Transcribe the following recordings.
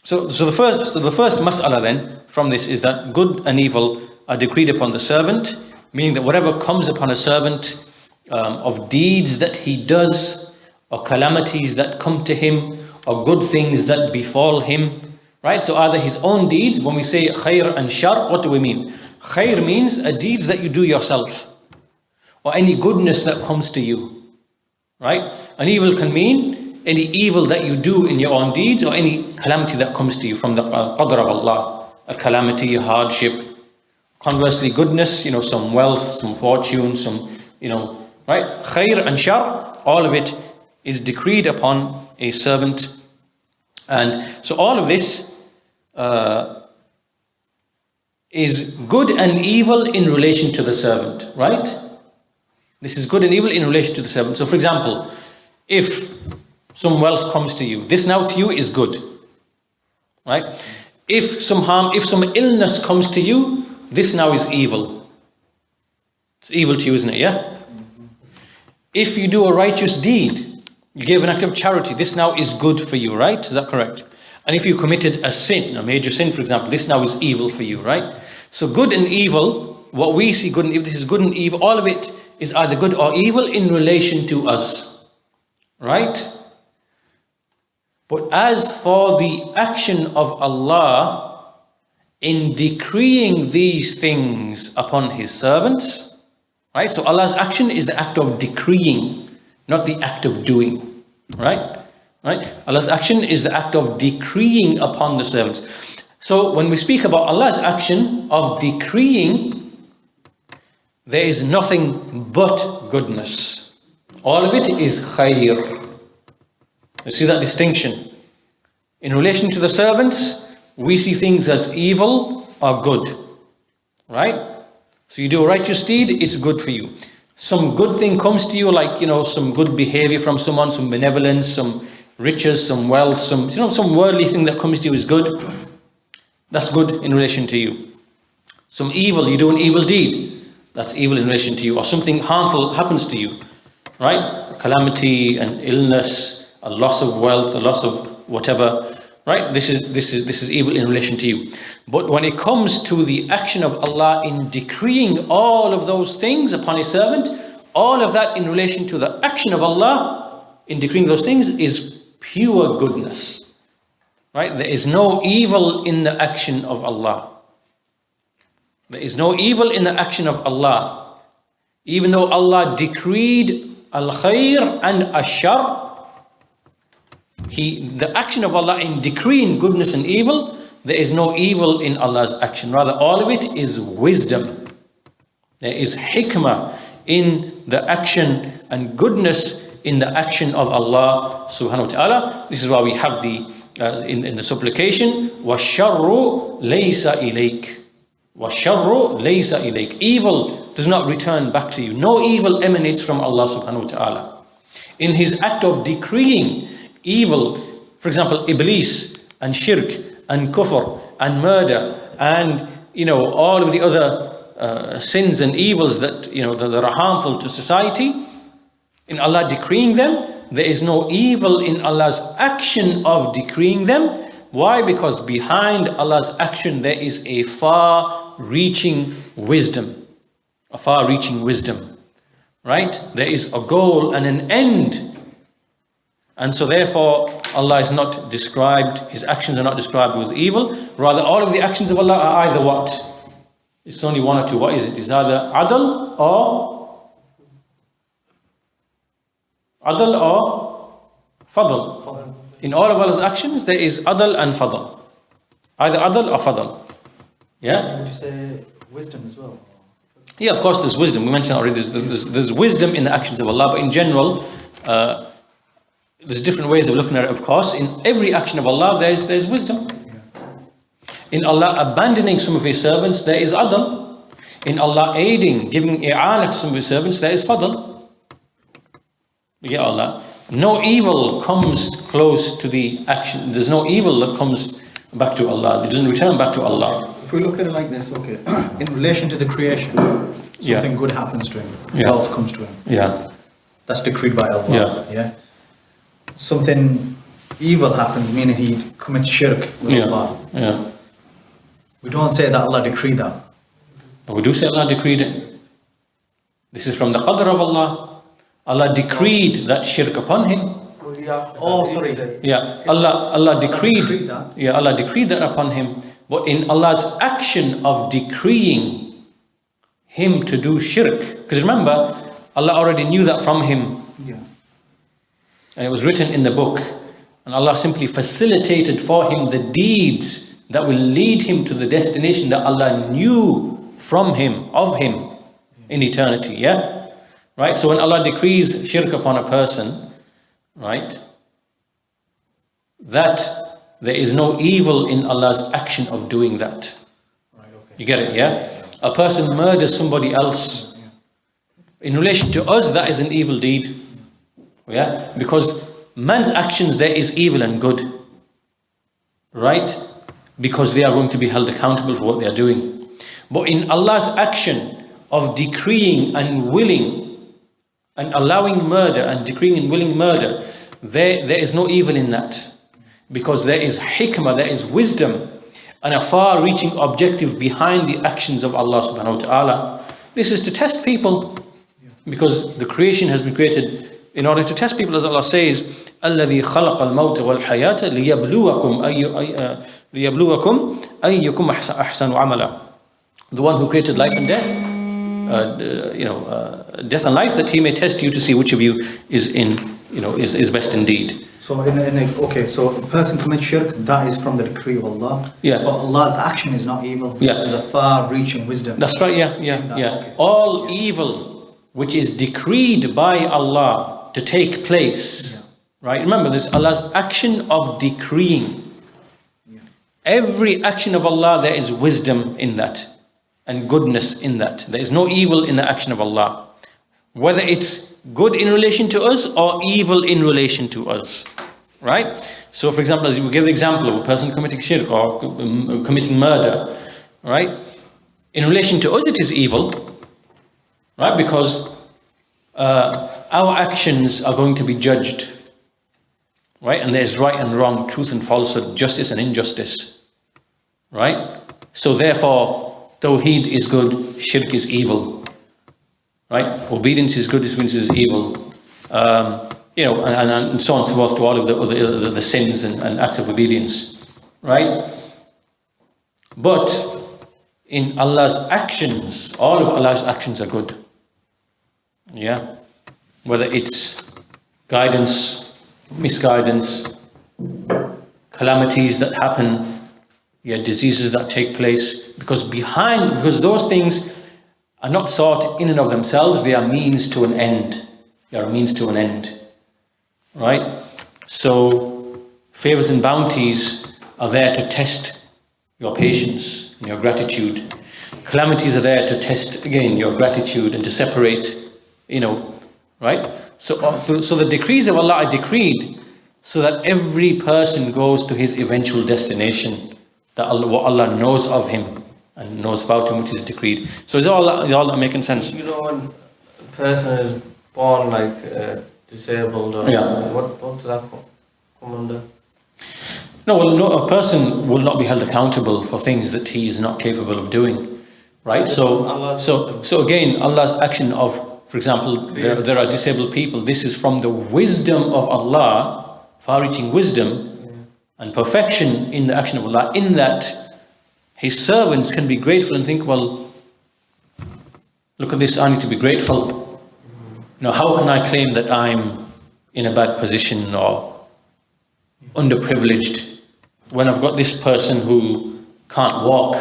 So the first mas'ala then from this is that good and evil are decreed upon the servant, meaning that whatever comes upon a servant of deeds that he does, or calamities that come to him, or good things that befall him, right? So either his own deeds, when we say khair and shar, what do we mean? Khair means deeds that you do yourself, or any goodness that comes to you, right? And evil can mean any evil that you do in your own deeds, or any calamity that comes to you from the qadr of Allah, a calamity, a hardship. Conversely, goodness, some wealth, some fortune, some, right? Khair and shar, all of it is decreed upon a servant. And so all of this is good and evil in relation to the servant, right? This is good and evil in relation to the servant. So for example, if some wealth comes to you, this now to you is good, right? If some harm, if some illness comes to you, this now is evil. It's evil to you, isn't it? Yeah? If you do a righteous deed, you gave an act of charity, this now is good for you, right? Is that correct? And if you committed a sin, a major sin, for example, this now is evil for you, right? So good and evil, what we see good and evil, this is good and evil, all of it is either good or evil in relation to us, right? But as for the action of Allah in decreeing these things upon His servants, right? So Allah's action is the act of decreeing, not the act of doing, right? Right? Allah's action is the act of decreeing upon the servants. So when we speak about Allah's action of decreeing, there is nothing but goodness. All of it is khair. You see that distinction? In relation to the servants, we see things as evil or good, right? So you do a righteous deed, it's good for you. Some good thing comes to you, like, some good behavior from someone, some benevolence, some riches, some wealth, some worldly thing that comes to you is good. That's good in relation to you. Some evil, you do an evil deed, that's evil in relation to you. Or something harmful happens to you, right? A calamity, an illness, a loss of wealth, a loss of whatever, right? This is evil in relation to you. But when it comes to the action of Allah in decreeing all of those things upon a servant, all of that in relation to the action of Allah in decreeing those things is pure goodness, right? There is no evil in the action of Allah. There is no evil in the action of Allah. Even though Allah decreed al-khair and ash-shar, the action of Allah in decreeing goodness and evil, there is no evil in Allah's action. Rather, all of it is wisdom. There is hikmah in the action and goodness in the action of Allah subhanahu wa ta'ala. This is why we have in the supplication, وَالشَّرُّ لَيْسَ إِلَيْكَ وَالشَّرُّ لَيْسَ إِلَيْكَ. Evil does not return back to you. No evil emanates from Allah subhanahu wa ta'ala. In His act of decreeing evil, for example, Iblis and shirk and kufr and murder and all of the other sins and evils that are harmful to society, in Allah decreeing them, there is no evil in Allah's action of decreeing them. Why? Because behind Allah's action there is a far-reaching wisdom, right? There is a goal and an end. And so therefore, Allah is not described, His actions are not described with evil. Rather, all of the actions of Allah are either what? It's only one or two. What is it? It's either adl or fadl. In all of Allah's actions, there is adl and fadl. Either adl or fadl. Yeah? Would you say wisdom as well? Yeah, of course there's wisdom. We mentioned already there's wisdom in the actions of Allah. But in general, there's different ways of looking at it, of course. In every action of Allah, there's wisdom. In Allah abandoning some of His servants, there is adl. In Allah aiding, giving i'anah to some of His servants, there is fadl. Ya Allah. No evil comes close to the action. There's no evil that comes back to Allah. It doesn't return back to Allah. If we look at it like this, okay, in relation to the creation, something good happens to him, wealth comes to him. Yeah. That's decreed by Allah. Yeah. Something evil happens, meaning he commits shirk with Allah. Yeah. We don't say that Allah decreed that. We do say Allah decreed it. This is from the qadr of Allah. Allah decreed that shirk upon him. Oh, sorry. Yeah, Allah decreed that. Yeah, Allah decreed that upon him. But in Allah's action of decreeing him to do shirk, because remember, Allah already knew that from him. Yeah. And it was written in the book. And Allah simply facilitated for him the deeds that will lead him to the destination that Allah knew from him, of him, in eternity. Yeah? Right? So when Allah decrees shirk upon a person, right, that there is no evil in Allah's action of doing that. Right, okay. You get it, yeah? A person murders somebody else. In relation to us, that is an evil deed. Yeah? Because man's actions, there is evil and good. Right? Because they are going to be held accountable for what they are doing. But in Allah's action of decreeing and willing and allowing murder and decreeing and willing murder, there is no evil in that. Because there is hikmah, there is wisdom and a far-reaching objective behind the actions of Allah subhanahu wa ta'ala. This is to test people. Because the creation has been created in order to test people, as Allah says, الَّذِي خَلَقَ الْمَوْتَ وَالْحَيَاةَ لِيَبْلُوَكُمْ أَيُّكُمْ أَحْسَنُ عَمَلًا. The one who created life and death, death and life, that he may test you to see which of you is best indeed. So so a person commits shirk, that is from the decree of Allah. Yeah. But Allah's action is not evil. Yeah. It's a far-reaching wisdom. That's right, yeah. Okay. All evil which is decreed by Allah to take place, right? Remember, this is Allah's action of decreeing. Every action of Allah, there is wisdom in that and goodness in that. There is no evil in the action of Allah. Whether it's good in relation to us or evil in relation to us, right? So for example, as we give the example of a person committing shirk or committing murder, right? In relation to us, it is evil, right? Because our actions are going to be judged, right? And there's right and wrong, truth and falsehood, justice and injustice, right? So therefore, Tawheed is good, shirk is evil, right? Obedience is good, disobedience is evil, and so on and so forth to all of the sins and acts of obedience, right? But in Allah's actions, all of Allah's actions are good. Yeah, whether it's guidance, misguidance, calamities that happen, diseases that take place, because those things are not sought in and of themselves, they are means to an end. They are a means to an end, right? So favors and bounties are there to test your patience and your gratitude. Calamities are there to test again your gratitude and to separate, right? So the decrees of Allah are decreed so that every person goes to his eventual destination, that what Allah knows of him and knows about him, which is decreed. So is all making sense? When a person is born disabled, or what does that come under? No, a person will not be held accountable for things that he is not capable of doing, right? So again, Allah's action of, for example, there are disabled people. This is from the wisdom of Allah, far-reaching wisdom and perfection in the action of Allah, in that His servants can be grateful and think, well, look at this, I need to be grateful. How can I claim that I'm in a bad position or underprivileged when I've got this person who can't walk,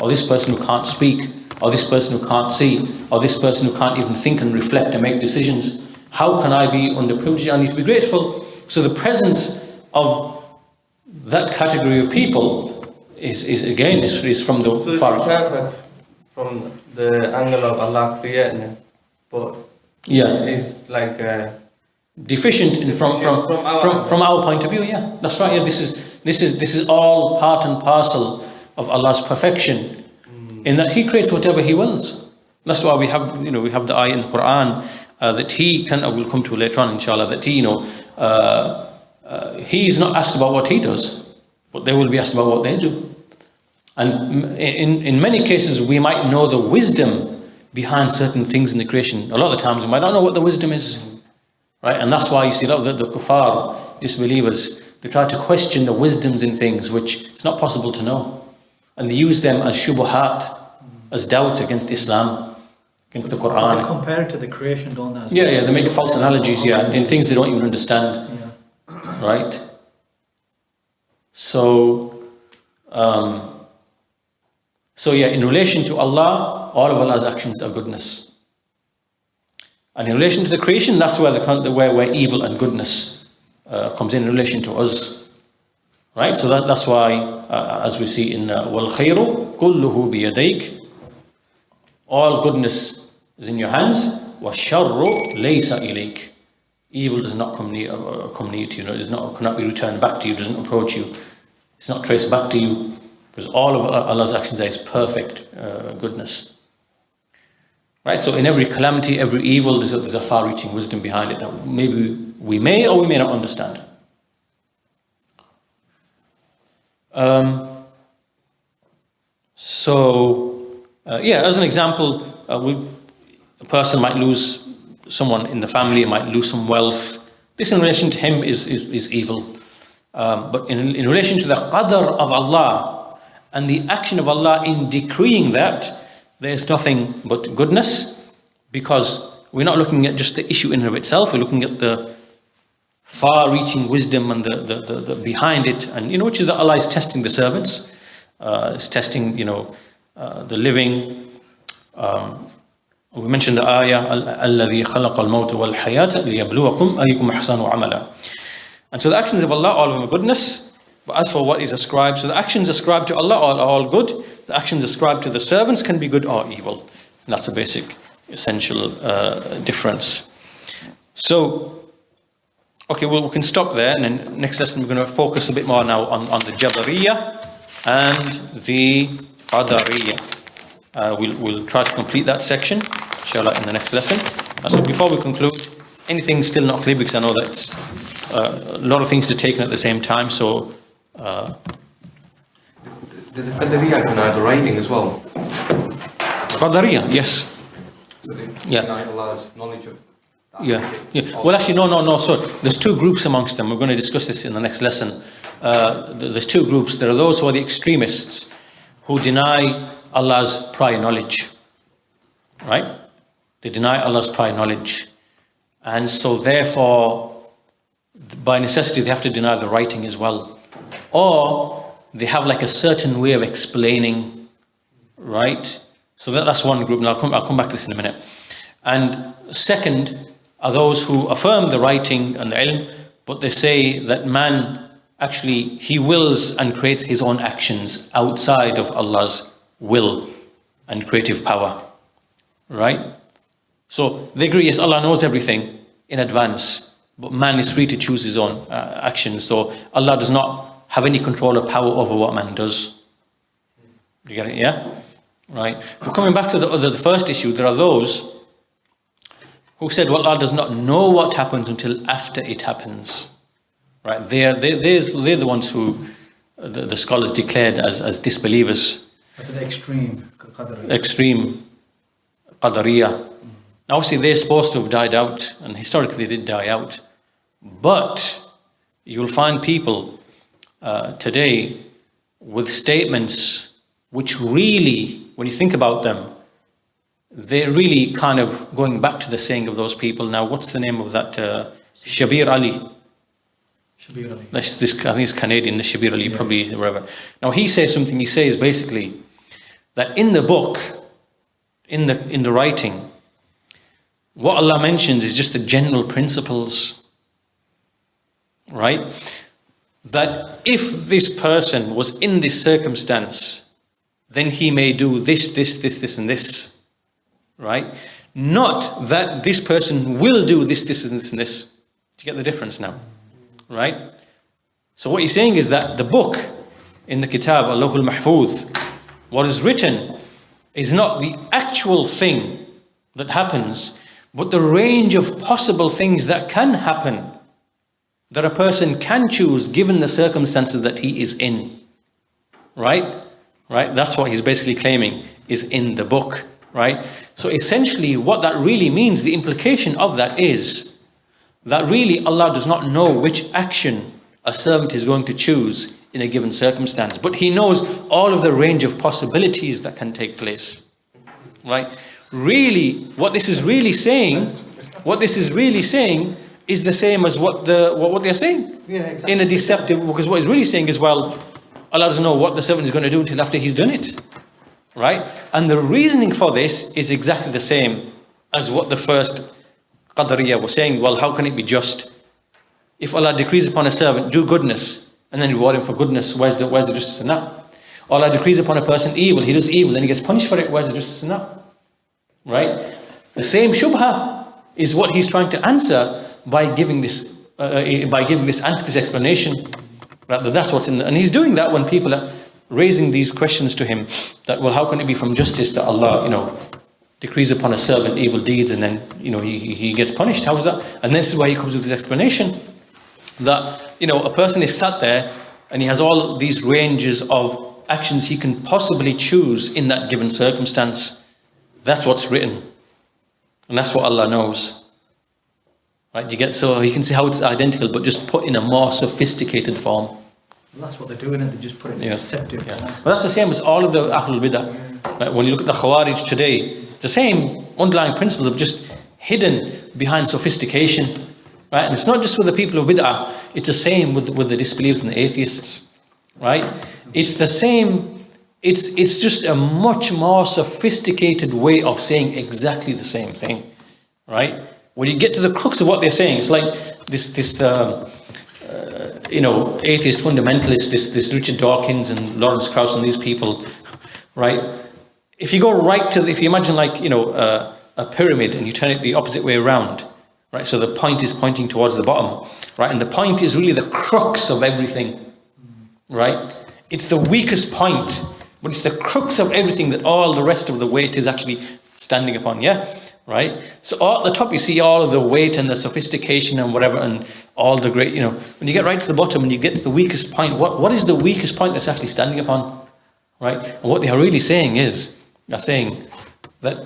or this person who can't speak, or this person who can't see, or this person who can't even think and reflect and make decisions? How can I be underprivileged? I need to be grateful. So the presence of that category of people is from the so far. It's perfect from the angle of Allah creating it, but it's like deficient from our point of view. Yeah, that's right. Yeah, this is all part and parcel of Allah's perfection, in that He creates whatever He wills. That's why we have the ayah in the Quran that He can. We'll come to later on, inshallah. That He he is not asked about what he does, but they will be asked about what they do. And in many cases, we might know the wisdom behind certain things in the creation. A lot of the times, we might not know what the wisdom is, right? And that's why you see a lot of the kuffar, disbelievers, they try to question the wisdoms in things which it's not possible to know. And they use them as shubuhat, as doubts against Islam, against the Quran. They compare it to the creation, don't they? Yeah, they make false analogies, in things they don't even understand. Yeah. Right? So in relation to Allah, all of Allah's actions are goodness. And in relation to the creation, that's where evil and goodness comes in relation to us. Right? So that's why, as we see in وَالْخَيْرُ كُلُّهُ بِيَدَيْكَ, all goodness is in your hands. وَالشَّرُّ لَيْسَ إِلَيْكَ, evil does not come near to you. It cannot be returned back to you, doesn't approach you. It's not traced back to you. Because all of Allah's actions is perfect goodness. Right? So in every calamity, every evil, there's a far-reaching wisdom behind it that maybe we may or we may not understand. As an example, a person might lose someone in the family, might lose some wealth. This in relation to him is evil. But in relation to the qadr of Allah and the action of Allah in decreeing that, there's nothing but goodness, because we're not looking at just the issue in and of itself, we're looking at the far-reaching wisdom and the behind it, and which is that Allah is testing the servants, is testing the living. We mentioned the ayah, الَّذِي خَلَقَ الْمَوْتَ وَالْحَيَاةَ لِيَبْلُوَكُمْ أَيُّكُمْ أَحْسَنُ عَمَلًا. And so the actions of Allah, all of them are goodness. But as for what is ascribed, so the actions ascribed to Allah are all good. The actions ascribed to the servants can be good or evil. And that's a basic, essential difference. So, okay, well, we can stop there. And then next lesson, we're going to focus a bit more now on the Jabariyah and the Qadariyah. We'll try to complete that section, inshallah, in the next lesson. So before we conclude, anything still not clear, because I know that's a lot of things to take in at the same time. So, did the Qadariyah deny the writing as well? Qadariyah, yes. So they deny Allah's knowledge of that. Yeah. Well, actually, no. So there's two groups amongst them. We're going to discuss this in the next lesson. There's two groups. There are those who are the extremists who deny Allah's prior knowledge. Right? They deny Allah's prior knowledge. And so therefore, by necessity, they have to deny the writing as well. Or they have like a certain way of explaining, right? So that's one group, and I'll come back to this in a minute. And second are those who affirm the writing and the ilm, but they say that man actually, he wills and creates his own actions outside of Allah's will and creative power, right? So they agree, yes, Allah knows everything in advance, but man is free to choose his own actions. So Allah does not have any control or power over what man does. You get it, yeah? Right. But coming back to the first issue, there are those who said, well, Allah does not know what happens until after it happens. Right? They're the ones who the scholars declared as disbelievers. At the extreme Qadariyah. Extreme Qadariyah. Now, obviously, they're supposed to have died out, and historically they did die out. But you'll find people today with statements which really, when you think about them, they're really kind of going back to the saying of those people. Now, what's the name of that? Shabir Ali. Shabir Ali. I think it's Canadian, the Shabir Ali, probably wherever. Now, he says something. He says basically that in the book, in the writing, what Allah mentions is just the general principles, right? That if this person was in this circumstance, then he may do this, and this, right? Not that this person will do this, and this. Do you get the difference now? Right? So what he's saying is that the book in the Kitab, Allahul Mahfuz, what is written is not the actual thing that happens, but the range of possible things that can happen that a person can choose given the circumstances that he is in. Right? Right? That's what he's basically claiming is in the book. Right? So essentially what that really means, the implication of that is that really Allah does not know which action a servant is going to choose in a given circumstance. But He knows all of the range of possibilities that can take place. Right? Really, what this is really saying is the same as what they're saying. Yeah, exactly. In a deceptive, because what He's really saying is, well, Allah doesn't know what the servant is going to do until after he's done it. Right? And the reasoning for this is exactly the same as what the first Qadariyah was saying. Well, how can it be just? If Allah decrees upon a servant, do goodness, and then reward him for goodness, where's the justice in that? Allah decrees upon a person evil, he does evil, then he gets punished for it, where's the justice in that? Right? The same shubha is what he's trying to answer by giving this explanation. Right? That's what's in the, and he's doing that when people are raising these questions to him, that, well, how can it be from justice that Allah, decrees upon a servant evil deeds and then, he gets punished? How is that? And this is why he comes with this explanation that, a person is sat there and he has all these ranges of actions he can possibly choose in that given circumstance. That's what's written. And that's what Allah knows. Right? So you can see how it's identical, but just put in a more sophisticated form. Well, that's what they're doing, and they just put it in a deceptive form. Well, that's the same as all of the Ahlul Bidah. Right? When you look at the Khawarij today, it's the same underlying principles of just hidden behind sophistication. Right? And it's not just with the people of Bid'ah, it's the same with the disbelievers and the atheists. Right? It's the same, it's just a much more sophisticated way of saying exactly the same thing. Right? When you get to the crux of what they're saying, it's like this atheist fundamentalists, this Richard Dawkins and Lawrence Krauss and these people, right? If you go right to, if you imagine a pyramid and you turn it the opposite way around, right? So the point is pointing towards the bottom, right? And the point is really the crux of everything, right? It's the weakest point, but it's the crux of everything that all the rest of the weight is actually standing upon, yeah? Right? So at the top you see all of the weight and the sophistication and whatever and all the great, when you get right to the bottom and you get to the weakest point, what is the weakest point that's actually standing upon? Right? And what they are really saying is, they're saying that,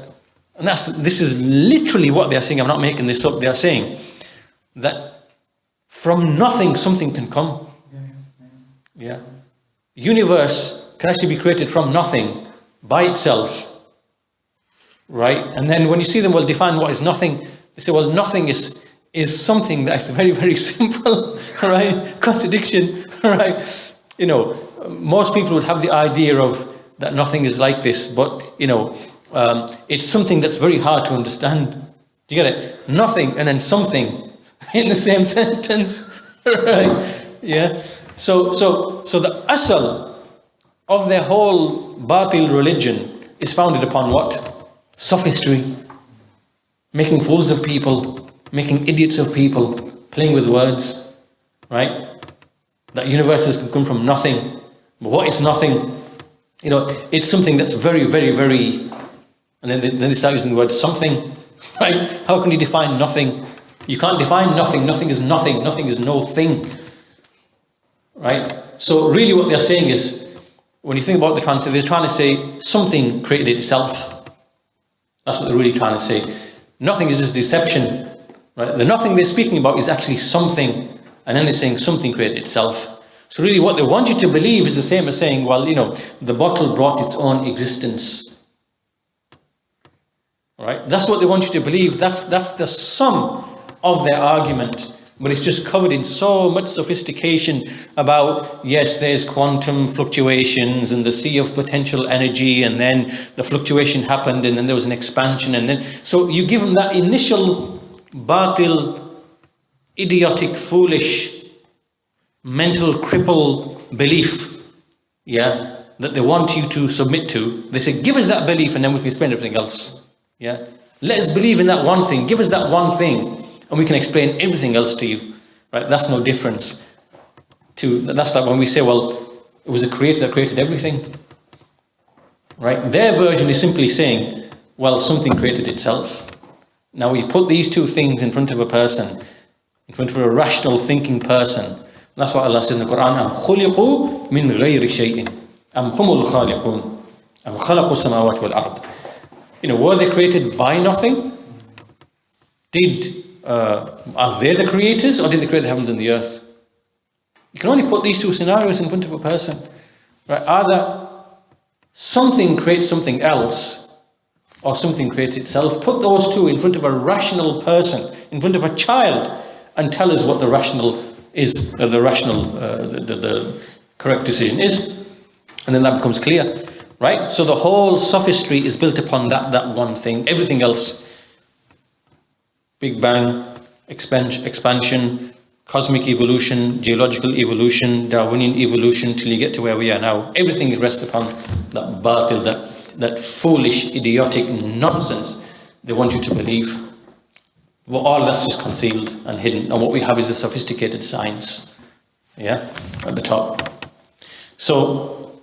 and this is literally what they are saying, I'm not making this up, they are saying that from nothing something can come. Yeah. The universe can actually be created from nothing by itself. Right? And then when you see them, well, define what is nothing. They say, well, nothing is something that's very, very simple, right? Contradiction, right? Most people would have the idea of that nothing is like this, but, it's something that's very hard to understand. Do you get it? Nothing and then something in the same sentence, right? Yeah. So the asal of their whole batil religion is founded upon what? Sophistry, making fools of people, making idiots of people, playing with words, right? That universes can come from nothing. But what is nothing? It's something that's very, very, very, and then they start using the word something, right? How can you define nothing? You can't define nothing. Nothing is nothing. Nothing is no thing, right? So really what they're saying is, when you think about the translation, they're trying to say something created itself. That's what they're really trying to say. Nothing is just deception. Right? The nothing they're speaking about is actually something. And then they're saying something created itself. So really what they want you to believe is the same as saying, well, the bottle brought its own existence. Right? That's what they want you to believe. That's the sum of their argument. But it's just covered in so much sophistication about, yes, there's quantum fluctuations and the sea of potential energy, and then the fluctuation happened and then there was an expansion, and then so you give them that initial batil, idiotic, foolish, mental cripple belief, yeah, that they want you to submit to. They say, give us that belief and then we can explain everything else. Yeah. Let us believe in that one thing. Give us that one thing. And we can explain everything else to you, right? That's no difference that's like when we say, well, it was a creator that created everything, right? Their version is simply saying, well, something created itself. Now we put these two things in front of a person in front of a rational thinking person. That's what Allah says in the Quran, أَمْ خُلِقُوا مِنْ غَيْرِ شَيْءٍ أَمْ هُمُ الْخَالِقُونَ أَمْ خَلَقُوا السَّمَاوَاتِ وَالْأَرْضِ. Were they created by nothing? Are they the creators, or did they create the heavens and the earth? You can only put these two scenarios in front of a person. Right? Either something creates something else, or something creates itself. Put those two in front of a rational person, in front of a child, and tell us what the rational is, the correct decision is, and then that becomes clear, right? So the whole sophistry is built upon that one thing. Everything else, Big Bang, expansion, cosmic evolution, geological evolution, Darwinian evolution, till you get to where we are now. Everything rests upon that batil, that foolish, idiotic nonsense they want you to believe. Well, all that's just concealed and hidden, and what we have is a sophisticated science, at the top. So,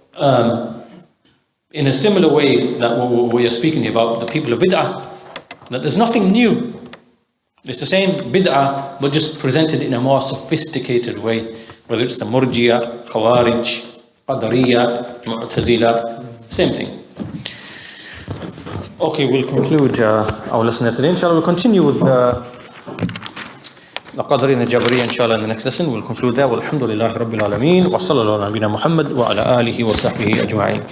in a similar way that we are speaking about the people of bid'ah, that there's nothing new. It's the same bid'ah, but just presented in a more sophisticated way, whether it's the Murji'ah, Khawarij, Qadariyah, Mu'tazila, same thing. Okay, we'll conclude our lesson today. Inshallah, we'll continue with the Qadariyah and the Jabariyah, inshallah, in the next lesson. We'll conclude there. Walhamdulillahi Rabbil Alameen. Wa sallallahu ala nabina Muhammad wa ala alihi wa sahbihi ajma'in.